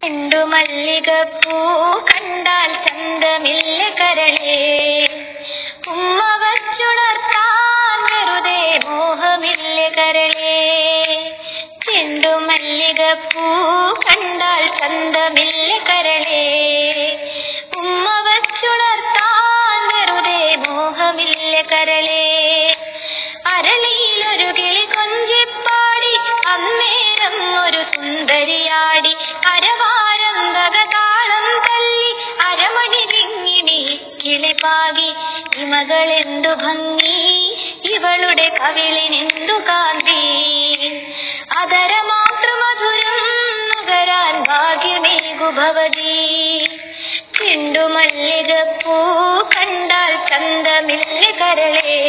മല്ലികപ്പൂ കണ്ടാൽ ചന്തമില്ല കരളേ, ഉമ്മ വച്ചുണർത്താൻ വെറുതെ മോഹമില്ല കരളേ. ചെണ്ടുമല്ലികപ്പൂ കണ്ടാൽ ചന്തമില്ല കരളേ, ഉമ്മ വച്ചുണർത്താൻ വെറുതെ മോഹമില്ല കരളേ. അരളിയിലൊരു കിളി കൊഞ്ചിപ്പാടി അന്നേരം ഒരു സുന്ദരിയാടി, അരവാരം തകതാളം തല്ലി അരമണി വിങ്ങിണി കിളിപ്പാകി. ഇമകളെന്തു ഭംഗി, ഇവളുടെ കവിളിനെന്തു കാന്തി, അതരമാതൃമധുരം നുകരാൻ ഭാഗ്യമേകു ഭവതി. ചെണ്ടുമല്ലികപ്പൂ കണ്ടാൽ ചന്തമില്ല കരളേ.